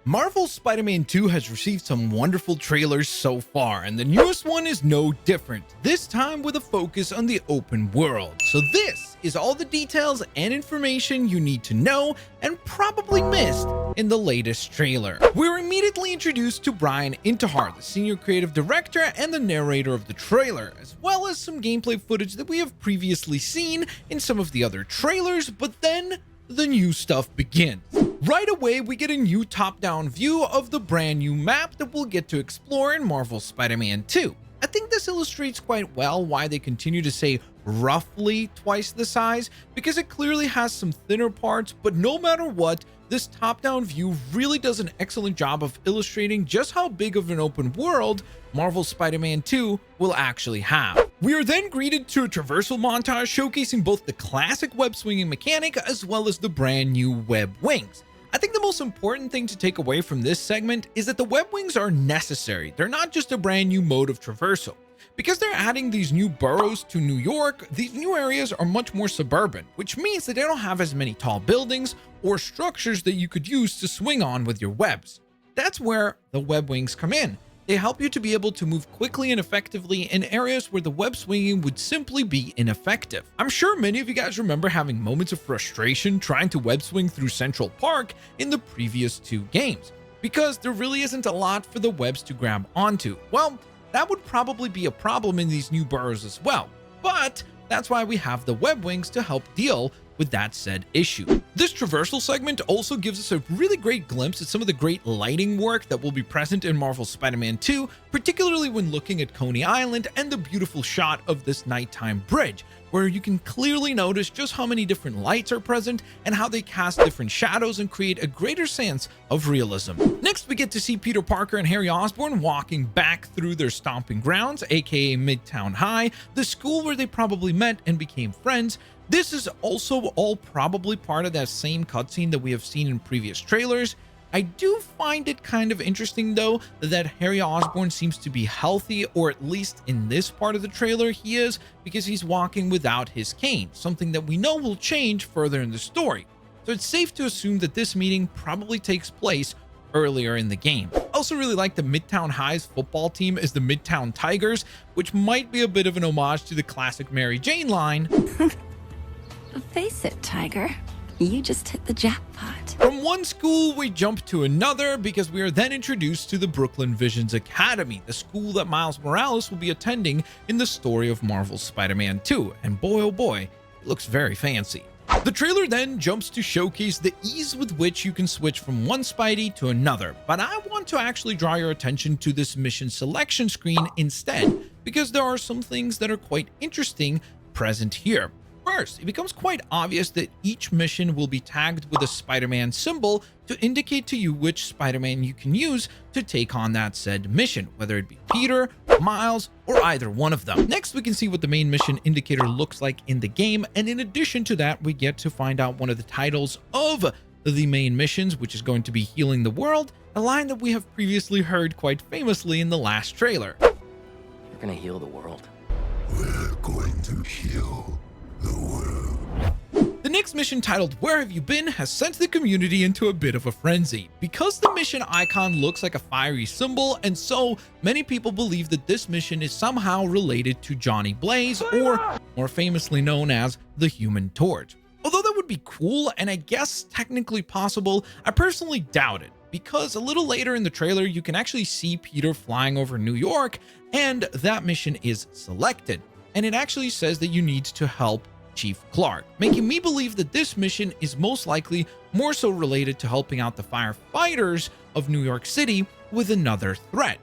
Marvel's Spider-Man 2 has received some wonderful trailers so far, and the newest one is no different, this time with a focus on the open world. So this is all the details and information you need to know and probably missed in the latest trailer. We were immediately introduced to Brian Intihar, the senior creative director and the narrator of the trailer, as well as some gameplay footage that we have previously seen in some of the other trailers, but then the new stuff begins. Right away, we get a new top-down view of the brand new map that we'll get to explore in Marvel's Spider-Man 2. I think this illustrates quite well why they continue to say roughly twice the size, because it clearly has some thinner parts, but no matter what, this top-down view really does an excellent job of illustrating just how big of an open world Marvel's Spider-Man 2 will actually have. We are then greeted to a traversal montage showcasing both the classic web swinging mechanic as well as the brand new web wings. I think the most important thing to take away from this segment is that the web wings are necessary. They're not just a brand new mode of traversal. Because they're adding these new boroughs to New York, these new areas are much more suburban, which means that they don't have as many tall buildings or structures that you could use to swing on with your webs. That's where the web wings come in. They help you to be able to move quickly and effectively in areas where the web swinging would simply be ineffective. I'm sure many of you guys remember having moments of frustration trying to web swing through Central Park in the previous two games, because there really isn't a lot for the webs to grab onto. Well, that would probably be a problem in these new boroughs as well, but that's why we have the web wings to help deal with that said issue. This traversal segment also gives us a really great glimpse at some of the great lighting work that will be present in Marvel's Spider-Man 2, particularly when looking at Coney Island and the beautiful shot of this nighttime bridge, where you can clearly notice just how many different lights are present and how they cast different shadows and create a greater sense of realism. Next, we get to see Peter Parker and Harry Osborn walking back through their stomping grounds, aka Midtown High, the school where they probably met and became friends. This is also all probably part of that same cutscene that we have seen in previous trailers. I do find it kind of interesting though that Harry Osborn seems to be healthy, or at least in this part of the trailer he is, because he's walking without his cane, something that we know will change further in the story. So it's safe to assume that this meeting probably takes place earlier in the game. I also really like the Midtown High's football team is the Midtown Tigers, which might be a bit of an homage to the classic Mary Jane line. Face it, Tiger. You just hit the jackpot. From one school, we jump to another because we are then introduced to the Brooklyn Visions Academy, the school that Miles Morales will be attending in the story of Marvel's Spider-Man 2. And boy, oh boy, it looks very fancy. The trailer then jumps to showcase the ease with which you can switch from one Spidey to another, but I want to actually draw your attention to this mission selection screen instead, because there are some things that are quite interesting present here. First, it becomes quite obvious that each mission will be tagged with a Spider-Man symbol to indicate to you which Spider-Man you can use to take on that said mission, whether it be Peter, Miles, or either one of them. Next, we can see what the main mission indicator looks like in the game, and in addition to that, we get to find out one of the titles of the main missions, which is going to be Healing the World, a line that we have previously heard quite famously in the last trailer. You're gonna heal the world. We're going to heal the world. The next mission, titled Where Have You Been?, has sent the community into a bit of a frenzy because the mission icon looks like a fiery symbol, and so many people believe that this mission is somehow related to Johnny Blaze, or more famously known as the Human Torch. Although that would be cool and I guess technically possible, I personally doubt it, because a little later in the trailer you can actually see Peter flying over New York and that mission is selected, and it actually says that you need to help Chief Clark, making me believe that this mission is most likely more so related to helping out the firefighters of New York City with another threat.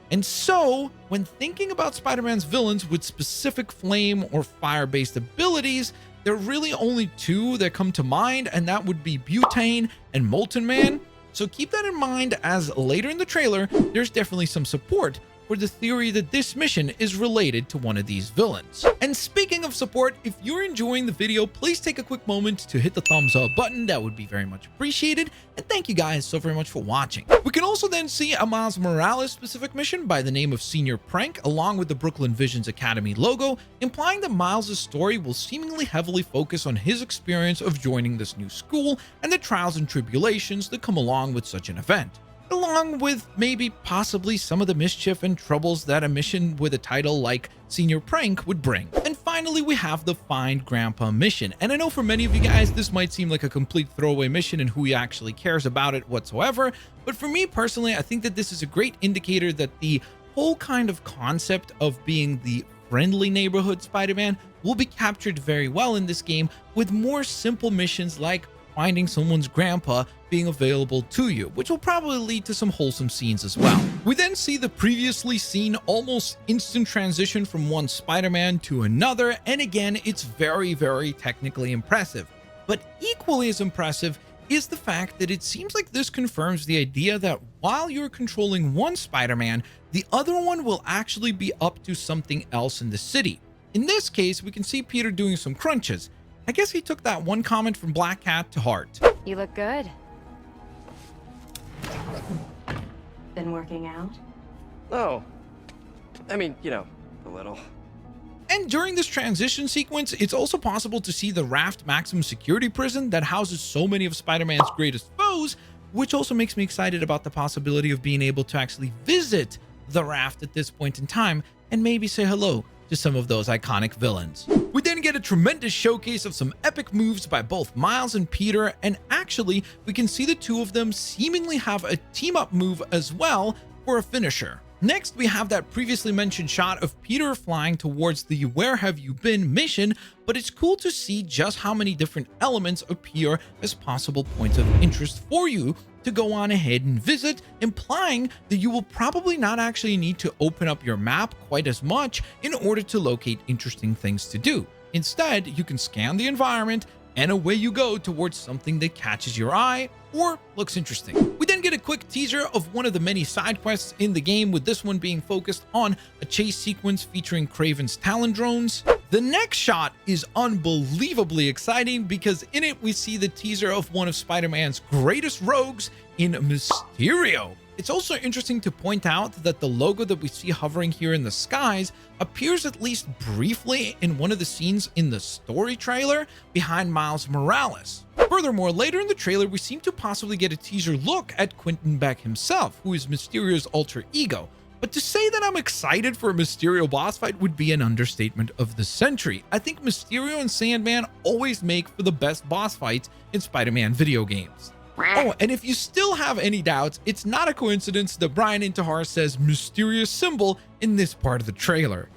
And so, when thinking about Spider-Man's villains with specific flame or fire-based abilities, there are really only two that come to mind, and that would be Butane and Molten Man. So keep that in mind, as later in the trailer, there's definitely some support for the theory that this mission is related to one of these villains. And speaking of support, if you're enjoying the video, please take a quick moment to hit the thumbs up button. That would be very much appreciated. And thank you guys so very much for watching. We can also then see a Miles Morales specific mission by the name of Senior Prank, along with the Brooklyn Visions Academy logo, implying that Miles' story will seemingly heavily focus on his experience of joining this new school and the trials and tribulations that come along with such an event, along with maybe possibly some of the mischief and troubles that a mission with a title like Senior Prank would bring. And finally, we have the Find Grandpa mission. And I know for many of you guys, this might seem like a complete throwaway mission and who actually cares about it whatsoever. But for me personally, I think that this is a great indicator that the whole kind of concept of being the friendly neighborhood Spider-Man will be captured very well in this game, with more simple missions like finding someone's grandpa being available to you, which will probably lead to some wholesome scenes as well. We then see the previously seen almost instant transition from one Spider-Man to another, and again, it's very, very technically impressive. But equally as impressive is the fact that it seems like this confirms the idea that while you're controlling one Spider-Man, the other one will actually be up to something else in the city. In this case, we can see Peter doing some crunches. I guess he took that one comment from Black Cat to heart. You look good. Been working out? Oh. I mean, you know, a little. And during this transition sequence, it's also possible to see the Raft maximum security prison that houses so many of Spider-Man's greatest foes, which also makes me excited about the possibility of being able to actually visit the Raft at this point in time and maybe say hello to some of those iconic villains. We then get a tremendous showcase of some epic moves by both Miles and Peter, and actually we can see the two of them seemingly have a team-up move as well for a finisher. Next, we have that previously mentioned shot of Peter flying towards the Where Have You Been mission, but it's cool to see just how many different elements appear as possible points of interest for you to go on ahead and visit, implying that you will probably not actually need to open up your map quite as much in order to locate interesting things to do. Instead, you can scan the environment and away you go towards something that catches your eye or looks interesting. We then get a quick teaser of one of the many side quests in the game, with this one being focused on a chase sequence featuring Kraven's Talon drones. The next shot is unbelievably exciting because in it we see the teaser of one of Spider-Man's greatest rogues in Mysterio. It's also interesting to point out that the logo that we see hovering here in the skies appears at least briefly in one of the scenes in the story trailer behind Miles Morales. Furthermore, later in the trailer, we seem to possibly get a teaser look at Quentin Beck himself, who is Mysterio's alter ego. But to say that I'm excited for a Mysterio boss fight would be an understatement of the century. I think Mysterio and Sandman always make for the best boss fights in Spider-Man video games. Oh, and if you still have any doubts, it's not a coincidence that Brian Intihar says mysterious symbol in this part of the trailer.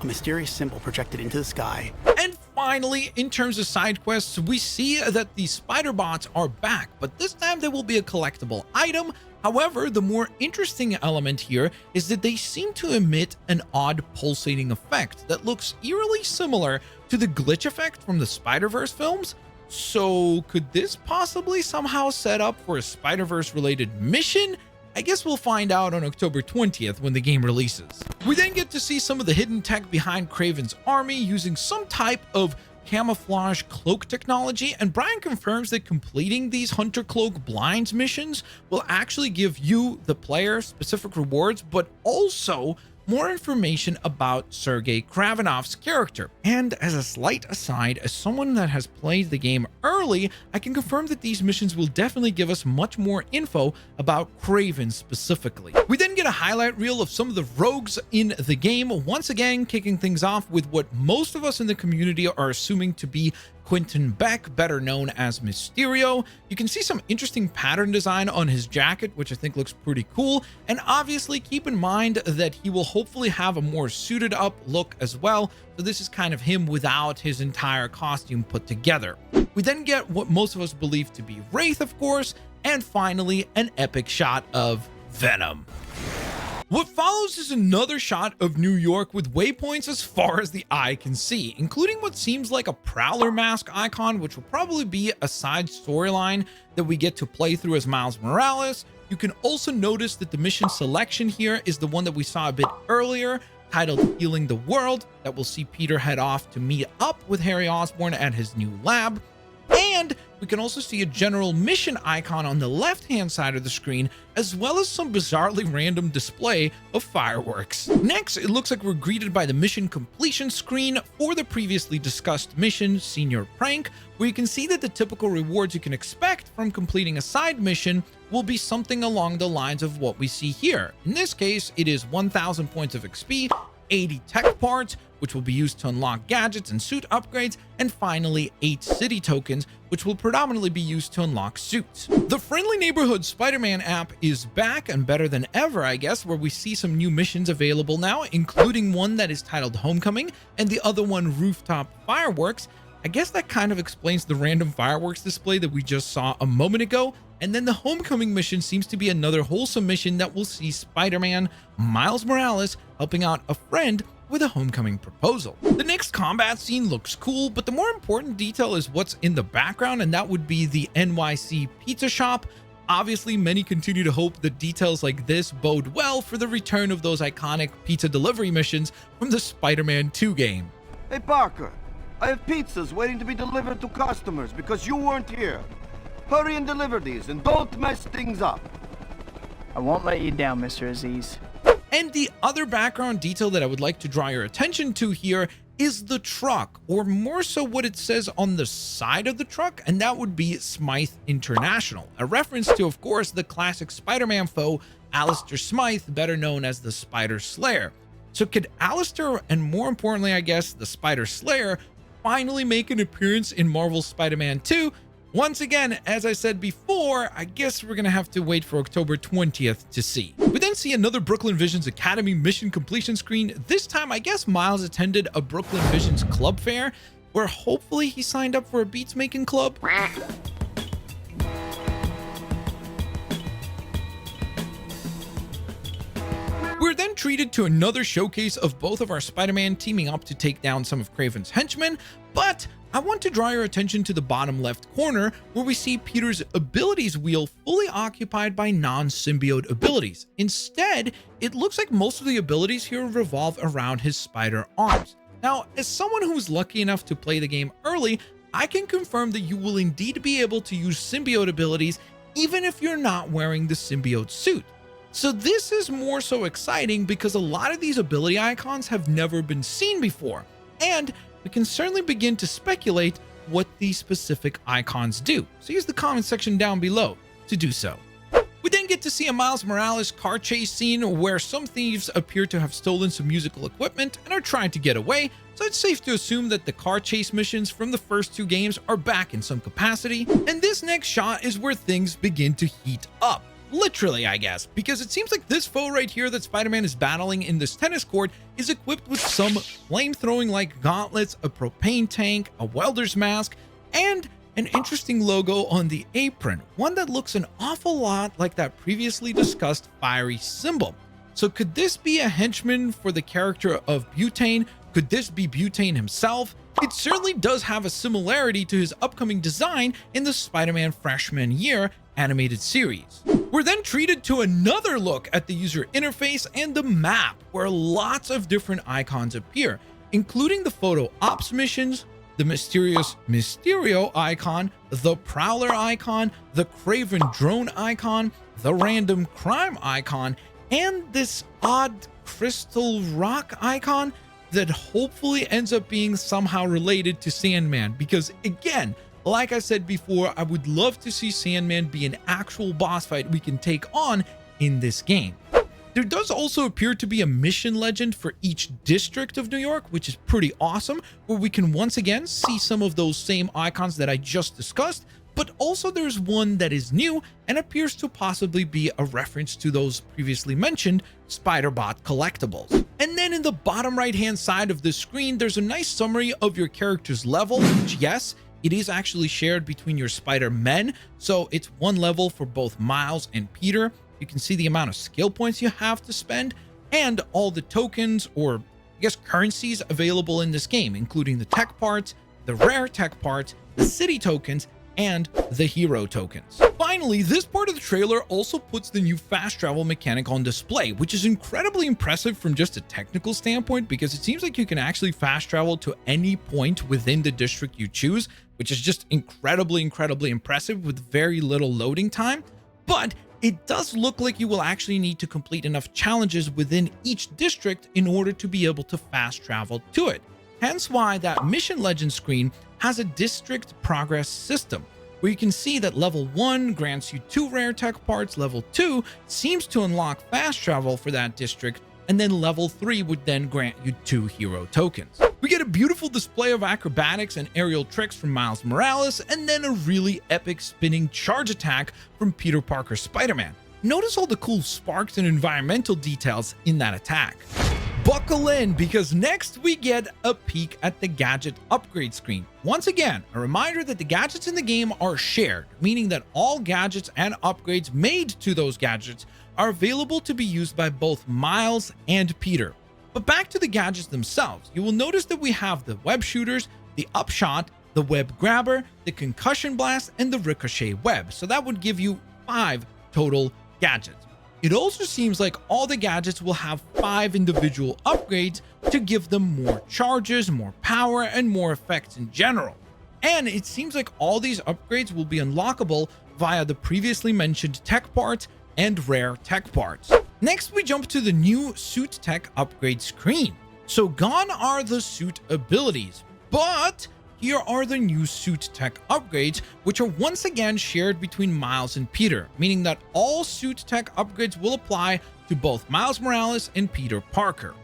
A mysterious symbol projected into the sky. And finally, in terms of side quests, we see that the spider bots are back, but this time they will be a collectible item. However, the more interesting element here is that they seem to emit an odd pulsating effect that looks eerily similar to the glitch effect from the Spiderverse films. So could this possibly somehow set up for a Spider-Verse related mission? I guess we'll find out on October 20th when the game releases. We then get to see some of the hidden tech behind Kraven's army using some type of camouflage cloak technology, and Brian confirms that completing these Hunter Cloak Blinds missions will actually give you, the player, specific rewards, but also more information about Sergei Kravanov's character. And as a slight aside, as someone that has played the game early, I can confirm that these missions will definitely give us much more info about Kraven specifically. We then get a highlight reel of some of the rogues in the game, once again kicking things off with what most of us in the community are assuming to be Quentin Beck, better known as Mysterio. You can see some interesting pattern design on his jacket, which I think looks pretty cool. And obviously keep in mind that he will hopefully have a more suited up look as well. So this is kind of him without his entire costume put together. We then get what most of us believe to be Wraith, of course, and finally an epic shot of Venom. What follows is another shot of New York with waypoints as far as the eye can see, including what seems like a Prowler mask icon, which will probably be a side storyline that we get to play through as Miles Morales. You can also notice that the mission selection here is the one that we saw a bit earlier, titled Healing the World, that will see Peter head off to meet up with Harry Osborn at his new lab. And we can also see a general mission icon on the left-hand side of the screen, as well as some bizarrely random display of fireworks. Next, it looks like we're greeted by the mission completion screen for the previously discussed mission, Senior Prank, where you can see that the typical rewards you can expect from completing a side mission will be something along the lines of what we see here. In this case, it is 1,000 points of XP, 80 tech parts, which will be used to unlock gadgets and suit upgrades, and finally 8 city tokens, which will predominantly be used to unlock suits. The Friendly Neighborhood Spider-Man app is back and better than ever, I guess, where we see some new missions available now, including one that is titled Homecoming and the other one Rooftop Fireworks. I guess that kind of explains the random fireworks display that we just saw a moment ago. And then the Homecoming mission seems to be another wholesome mission that will see Spider-Man Miles Morales helping out a friend with a homecoming proposal. The next combat scene looks cool, but the more important detail is what's in the background, and that would be the NYC pizza shop. Obviously, many continue to hope that details like this bode well for the return of those iconic pizza delivery missions from the Spider-Man 2 game. Hey Parker, I have pizzas waiting to be delivered to customers because you weren't here. Hurry and deliver these and don't mess things up. I won't let you down, Mr. Aziz. And the other background detail that I would like to draw your attention to here is the truck, or more so what it says on the side of the truck, and that would be Smythe International, a reference to, of course, the classic Spider-Man foe, Alistar Smythe, better known as the Spider Slayer. So could Alistar, and more importantly, I guess, the Spider Slayer, finally make an appearance in Marvel's Spider-Man 2? Once again, as I said before, I guess we're gonna have to wait for October 20th to see. We then see another Brooklyn Visions Academy mission completion screen. This time, I guess Miles attended a Brooklyn Visions club fair, where hopefully he signed up for a beats making club. We're then treated to another showcase of both of our Spider-Man teaming up to take down some of Kraven's henchmen, but I want to draw your attention to the bottom left corner, where we see Peter's abilities wheel fully occupied by non-symbiote abilities. Instead, it looks like most of the abilities here revolve around his spider arms. Now, as someone who's lucky enough to play the game early, I can confirm that you will indeed be able to use symbiote abilities even if you're not wearing the symbiote suit. So this is more so exciting because a lot of these ability icons have never been seen before, and we can certainly begin to speculate what these specific icons do. So use the comment section down below to do so. We then get to see a Miles Morales car chase scene where some thieves appear to have stolen some musical equipment and are trying to get away, so it's safe to assume that the car chase missions from the first 2 games are back in some capacity. And this next shot is where things begin to heat up. Literally, I guess, because it seems like this foe right here that Spider-Man is battling in this tennis court is equipped with some flame-throwing like gauntlets, a propane tank, a welder's mask, and an interesting logo on the apron, one that looks an awful lot like that previously discussed fiery symbol. So could this be a henchman for the character of Butane? Could this be Butane himself? It certainly does have a similarity to his upcoming design in the Spider-Man Freshman Year animated series. We're then treated to another look at the user interface and the map, where lots of different icons appear, including the photo ops missions, the mysterious Mysterio icon, the Prowler icon, the Kraven drone icon, the random crime icon, and this odd crystal rock icon that hopefully ends up being somehow related to Sandman, because again, like I said before, I would love to see Sandman be an actual boss fight we can take on in this game. There does also appear to be a mission legend for each district of New York, which is pretty awesome, where we can once again see some of those same icons that I just discussed, but also there's one that is new and appears to possibly be a reference to those previously mentioned Spider-Bot collectibles. And then in the bottom right-hand side of the screen, there's a nice summary of your character's level, which, yes, it is actually shared between your Spider-Men, so it's one level for both Miles and Peter. you can see the amount of skill points you have to spend and all the tokens, or I guess currencies, available in this game, including the tech parts, the rare tech parts, the city tokens, and the hero tokens. Finally, this part of the trailer also puts the new fast travel mechanic on display, which is incredibly impressive from just a technical standpoint, because it seems like you can actually fast travel to any point within the district you choose, which is just incredibly impressive with very little loading time. But it does look like you will actually need to complete enough challenges within each district in order to be able to fast travel to it. Hence why that mission legend screen has a district progress system, where you can see that level 1 grants you 2 rare tech parts, level 2 seems to unlock fast travel for that district, and then level 3 would then grant you 2 hero tokens. We get a beautiful display of acrobatics and aerial tricks from Miles Morales, and then a really epic spinning charge attack from Peter Parker's Spider-Man. Notice all the cool sparks and environmental details in that attack. Buckle in, because next we get a peek at the gadget upgrade screen. Once again, a reminder that the gadgets in the game are shared, meaning that all gadgets and upgrades made to those gadgets are available to be used by both Miles and Peter. But back to the gadgets themselves, you will notice that we have the web shooters, the upshot, the web grabber, the concussion blast, and the ricochet web. So that would give you 5 total gadgets. It also seems like all the gadgets will have 5 individual upgrades to give them more charges, more power, and more effects in general. And it seems like all these upgrades will be unlockable via the previously mentioned tech parts and rare tech parts. Next, we jump to the new suit tech upgrade screen. So gone are the suit abilities, but here are the new suit tech upgrades, which are once again shared between Miles and Peter, meaning that all suit tech upgrades will apply to both Miles Morales and Peter Parker.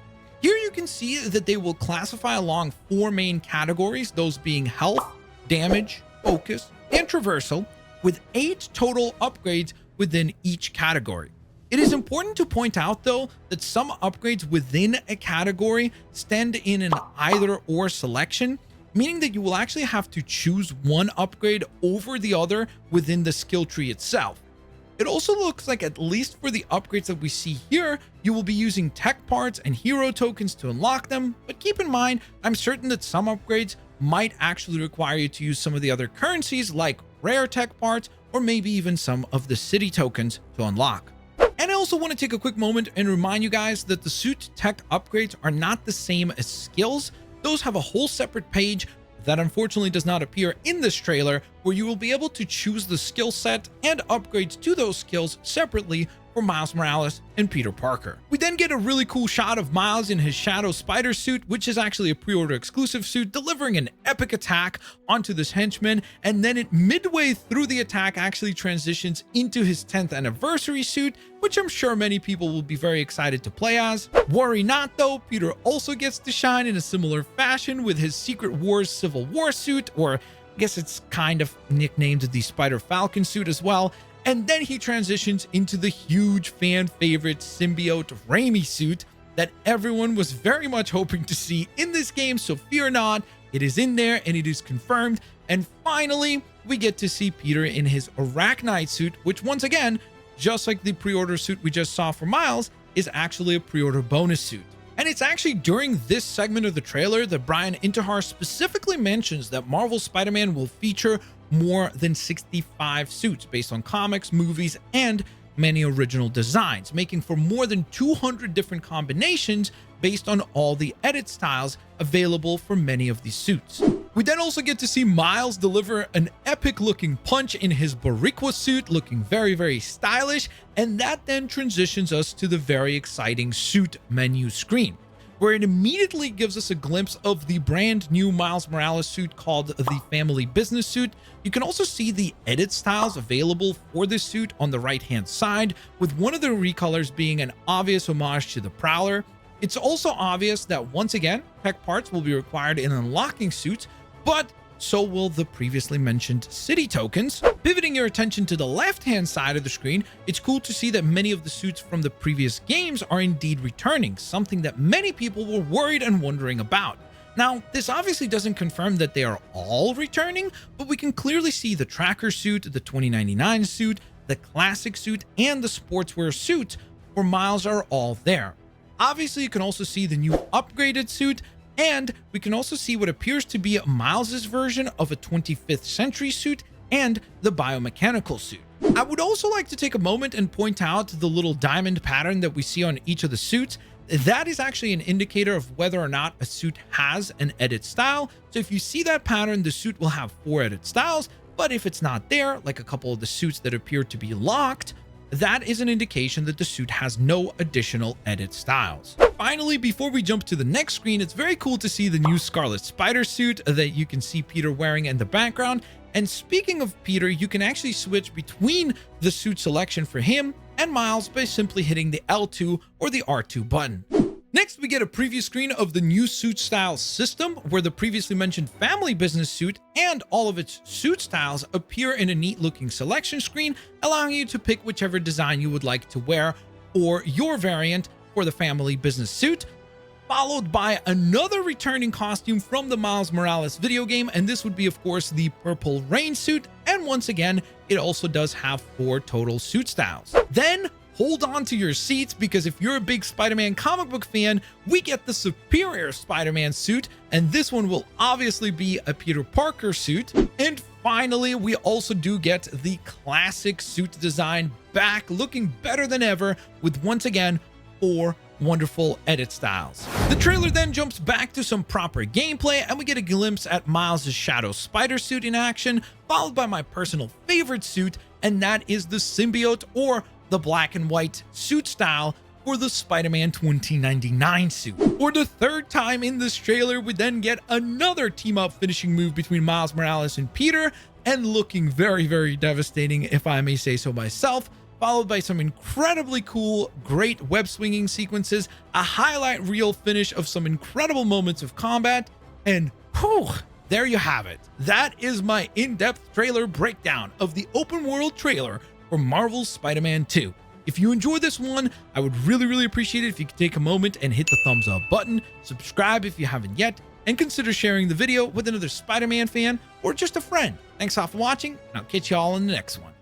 Here you can see that they will classify along 4 main categories, those being health, damage, focus, and traversal, with 8 total upgrades within each category. It is important to point out, though, that some upgrades within a category stand in an either-or selection, meaning that you will actually have to choose one upgrade over the other within the skill tree itself. It also looks like, at least for the upgrades that we see here, you will be using tech parts and hero tokens to unlock them, but keep in mind, I'm certain that some upgrades might actually require you to use some of the other currencies like rare tech parts, or maybe even some of the city tokens to unlock. And I also want to take a quick moment and remind you guys that the suit tech upgrades are not the same as skills. Those have a whole separate page that unfortunately does not appear in this trailer, where you will be able to choose the skill set and upgrades to those skills separately for Miles Morales and Peter Parker. We then get a really cool shot of Miles in his Shadow Spider suit, which is actually a pre-order exclusive suit, delivering an epic attack onto this henchman, and then it midway through the attack actually transitions into his 10th anniversary suit, which I'm sure many people will be very excited to play as. Worry not though, Peter also gets to shine in a similar fashion with his Secret Wars Civil War suit, or I guess it's kind of nicknamed the Spider Falcon suit as well. And then he transitions into the huge fan favorite symbiote Raimi suit that everyone was very much hoping to see in this game, so fear not, it is in there and it is confirmed. And finally, we get to see Peter in his Arachnite suit, which once again, just like the pre-order suit we just saw for Miles, is actually a pre-order bonus suit. And it's actually during this segment of the trailer that Brian Intihar specifically mentions that Marvel Spider-Man will feature more than 65 suits based on comics, movies, and many original designs, making for more than 200 different combinations based on all the edit styles available for many of these suits. We then also get to see Miles deliver an epic looking punch in his Bariqua suit, looking very stylish, and that then transitions us to the very exciting suit menu screen, where it immediately gives us a glimpse of the brand new Miles Morales suit called the Family Business suit. You can also see the edit styles available for this suit on the right hand side, with one of the recolors being an obvious homage to the Prowler. It's also obvious that once again, tech parts will be required in unlocking suits, but so will the previously mentioned city tokens. Pivoting your attention to the left-hand side of the screen, it's cool to see that many of the suits from the previous games are indeed returning, something that many people were worried and wondering about. Now, this obviously doesn't confirm that they are all returning, but we can clearly see the Tracker suit, the 2099 suit, the classic suit, and the sportswear suit for Miles are all there. Obviously, you can also see the new upgraded suit, and we can also see what appears to be Miles's version of a 25th century suit and the biomechanical suit. I would also like to take a moment and point out the little diamond pattern that we see on each of the suits. That is actually an indicator of whether or not a suit has an edit style. So if you see that pattern, the suit will have 4 edit styles, but if it's not there, like a couple of the suits that appear to be locked, that is an indication that the suit has no additional edit styles. Finally, before we jump to the next screen, it's very cool to see the new Scarlet Spider suit that you can see Peter wearing in the background. And speaking of Peter, you can actually switch between the suit selection for him and Miles by simply hitting the L2 or the R2 button. Next, we get a preview screen of the new suit style system, where the previously mentioned family business suit and all of its suit styles appear in a neat looking selection screen, allowing you to pick whichever design you would like to wear or your variant for the family business suit, followed by another returning costume from the Miles Morales video game, and this would be, of course, the Purple Rain suit, and once again, it also does have 4 total suit styles. Then, hold on to your seats, because if you're a big Spider-Man comic book fan, we get the Superior Spider-Man suit, and this one will obviously be a Peter Parker suit. And finally, we also do get the classic suit design back, looking better than ever, with once again 4 wonderful edit styles. The trailer then jumps back to some proper gameplay, and we get a glimpse at Miles' Shadow Spider suit in action, followed by my personal favorite suit, and that is the symbiote or the black and white suit style for the Spider-Man 2099 suit. For the 3rd time in this trailer, we then get another team-up finishing move between Miles Morales and Peter, and looking very, very devastating, if I may say so myself, followed by some incredibly cool, great web swinging sequences, a highlight reel finish of some incredible moments of combat, and whew, there you have it. That is my in-depth trailer breakdown of the open world trailer for Marvel's Spider-Man 2. If you enjoyed this one, I would really appreciate it if you could take a moment and hit the thumbs up button, subscribe if you haven't yet, and consider sharing the video with another Spider-Man fan or just a friend. Thanks all for watching, and I'll catch you all in the next one.